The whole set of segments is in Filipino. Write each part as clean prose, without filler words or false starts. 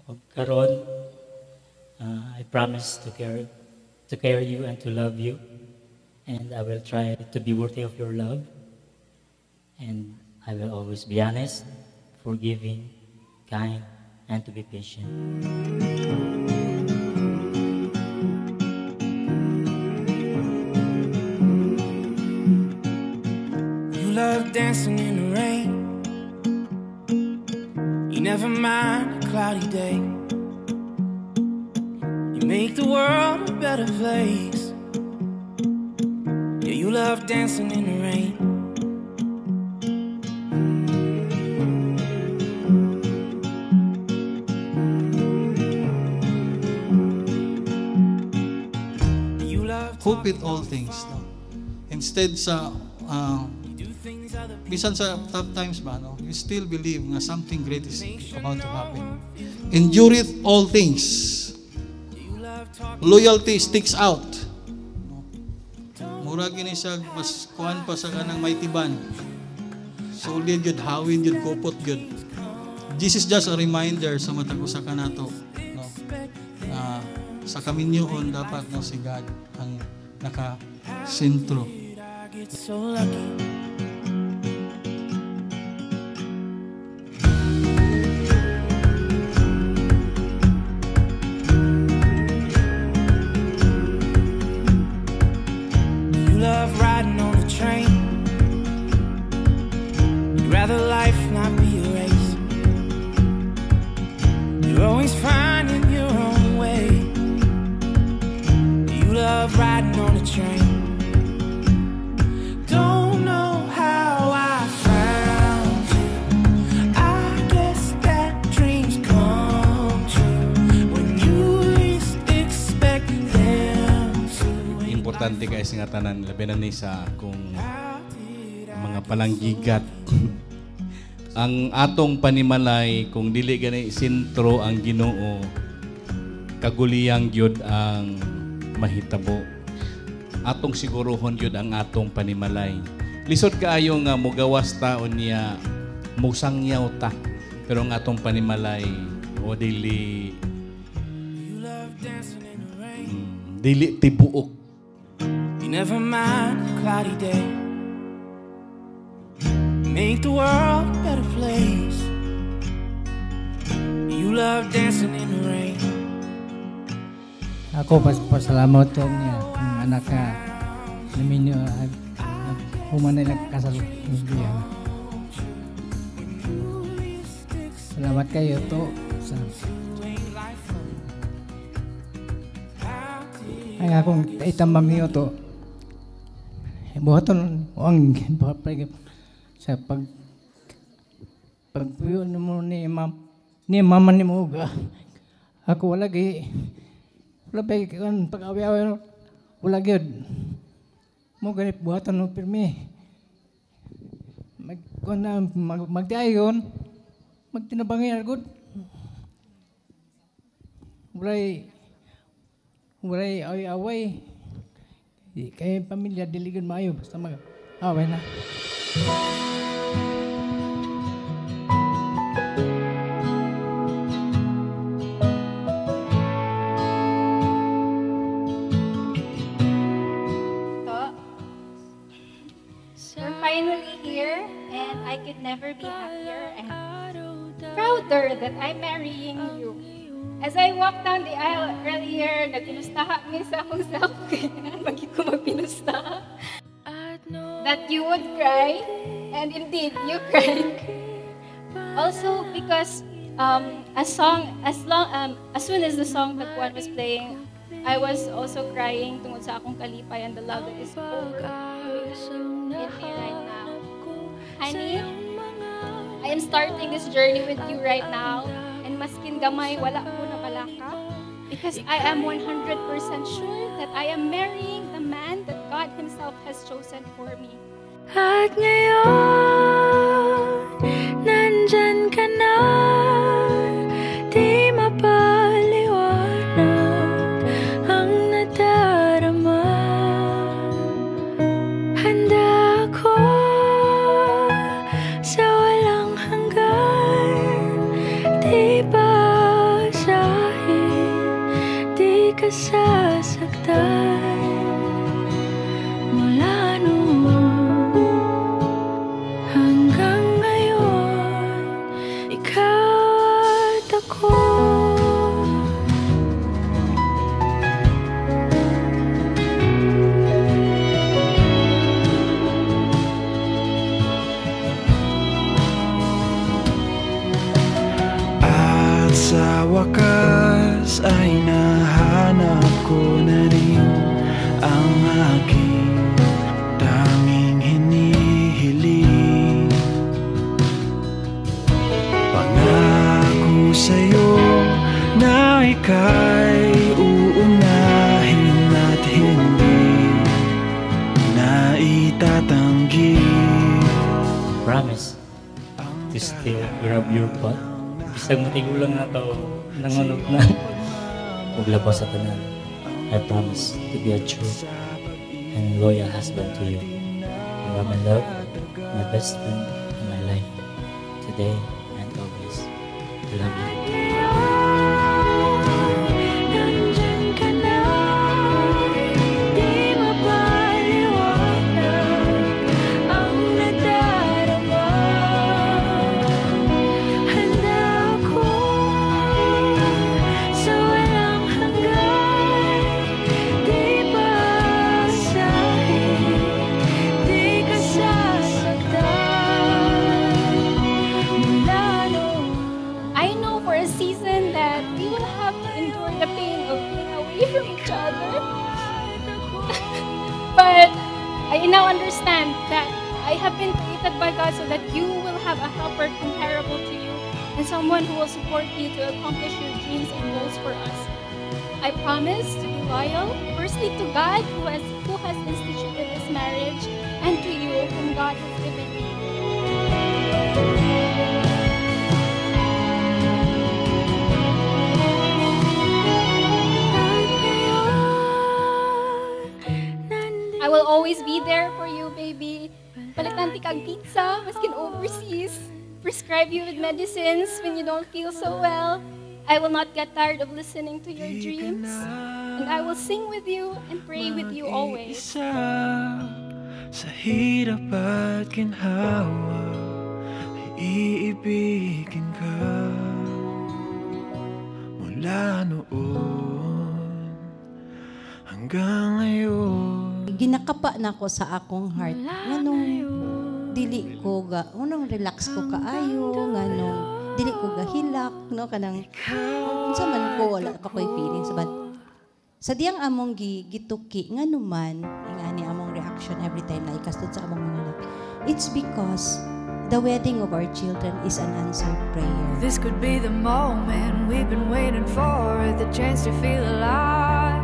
Karon, I promise to care you and to love you, and I will try to be worthy of your love, and I will always be honest, forgiving, kind, and to be patient. You love dancing in the rain. You never mind a cloudy day. You make the world a better place. Yeah, you love dancing in the rain. Hope with all things. No? Instead sa bisan sa tough times ba, no? You still believe na something great is about to happen. Endureth all things. Loyalty sticks out. No? Mura gini siya mas kuan pa sa kanang may tiban. Solid yun, hawin yun, kupot yun. This is just a reminder sa matag usa kanato, no? Sa kaminyoon dapat no si God ang naka-sentro. You love riding on the train. You'd rather life not be a race. You're always finding your own way. You love riding on the train. Don't know how I found you. I guess that dreams come true when you least expect them to. Importante guys nga tanan labi na ni sa kung mga palanggigat ang atong panimalay kung dili gani sentro ang Ginoo kaguliyang gyud ang mahitabo. Atong sigurohon yun ang atong panimalay. Lisod kaayo nga mugawas taon niya musangyaw ta. Pero ang atong panimalay o dili dili tibuok. You never mind a cloudy day. Make the world a better place. You love dancing in the rain. Ako pasalamat ko niya ang anak ka namin human na nagkasal niya. Salamat kayo to sa ay akong itamang niyo to buhaton ang sa pagpuyo mo ni mama ni mo ako wala gay wala pa kan pag-awi-awi wala gyud mo ganit buhatan no pirmi magdayon magtinabangin agud walay away kay pamilya diligon maayo basta away na. Finally here, and I could never be happier and prouder that I'm marrying you. As I walked down the aisle earlier, nagpinustaha mi sa akong self, magiging ko magpinustaha, that you would cry, and indeed, you cried. Also because as soon as the song that one was playing, I was also crying tungod sa akong kalipay and the love that is overflowing in me right now. Honey, I am starting this journey with you right now, and maskin gamay wala ko na balaka, because I am 100% sure that I am marrying the man that God Himself has chosen for me. At ngayon, nandyan ka na, di mapaliwanag ang nadarama. Handa ako sa walang hanggan, di ba ka sasaktan. Mula noon hanggang ngayon, ikaw at ako. Sa wakas ay nahanap ko na rin ang aking tanging hinihiling. Pangako sa'yo na ika'y uunahin at hindi na itatanggi. Promise to still grab your butt. Bisag matigulang na to, nangunog na. Huwag labas sa tanan. I promise to be a true and loyal husband to you. You are my love, my best friend, and my life. Today and always. I love you. Nandyan ka na, di mapaliwanag ang nadarama. Handa ako sa walang hanggan, di basahin, di ka sasaktan. Mula noon I know for a season that we will have to endure the pain of being away from each other. But I now understand that I have been created by God so that you will have a helper comparable to you and someone who will support you to accomplish your dreams and goals for us. I promise to be loyal, firstly to God who has instituted this marriage, and to you whom God has given me. I will always be there for you, baby. Palitan ti kag pizza, maskin overseas. Prescribe you with medicines when you don't feel so well. I will not get tired of listening to your dreams. And I will sing with you and pray with you always. Sa hirap at ginhawa ay iibigin ka. Mula noon hanggang ngayon. Ginakapa na ko sa akong heart. Nganong dili ko ga, nganong relax ko kaayo, nganong dili ko ga hilak, no kanang unsa man ko wala pa ko'y feelings but sa diyang among gituki nganuman ingani among reaction every time na ikastud sa among mga anak. It's because the wedding of our children is an answered prayer. this could be the moment we've been waiting for, the chance to feel alive.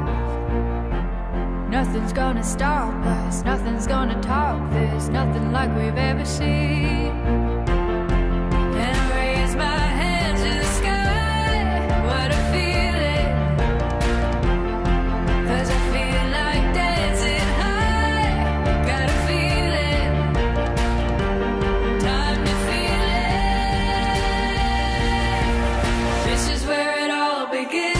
Nothing's gonna stop us, nothing's gonna top this, nothing like we've ever seen. And I raise my hands to the sky, what a feeling. 'Cause I feel like dancing high, got a feeling, time to feel it. This is where it all begins.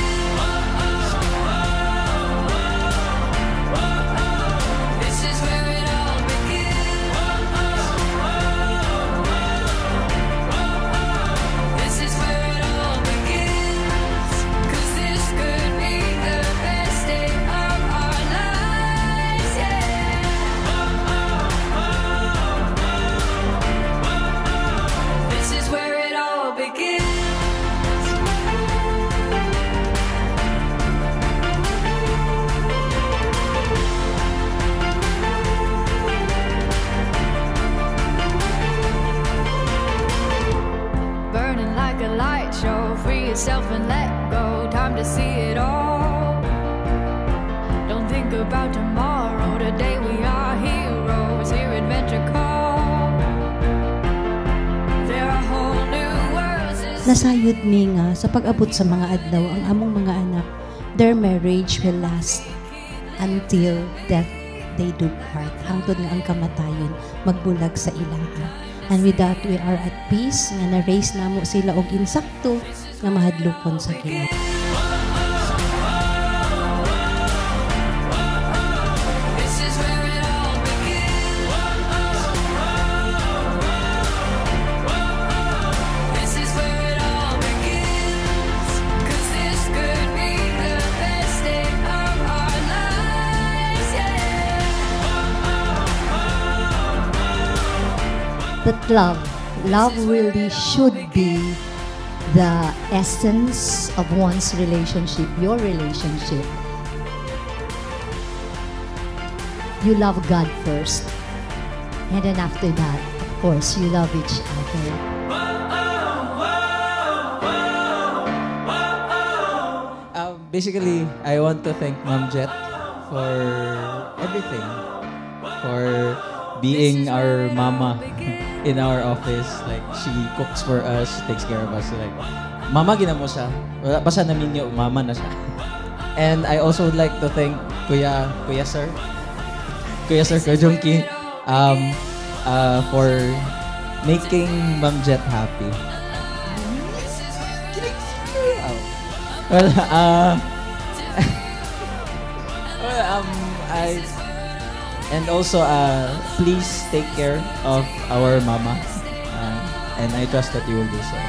Yourself and let go, time to see it all. Don't think about tomorrow, today we are heroes, here adventure call. There are whole new worlds. Nasayod mi nga sa pag-abot sa mga adlaw ang among mga anak, their marriage will last until death they do part. Hangtod nga ang kamatayon magbulag sa ilaha. And with that, we are at peace nga na-raise namo sila og insakto nga mahadlokon sa Ginoo. that love really should be the essence of one's relationship, your relationship. You love God first, and then after that, of course, you love each other. Basically, I want to thank Ma'am Jet for everything, for being our mama in our office. Like, she cooks for us, takes care of us. Like, mama gina mo siya. Wala pa siya naminyo, mama na siya. And I also would like to thank Kuya Sir Junkie, for making Ma'am Jet happy. Well, and also, please take care of our mama, and I trust that you will do so.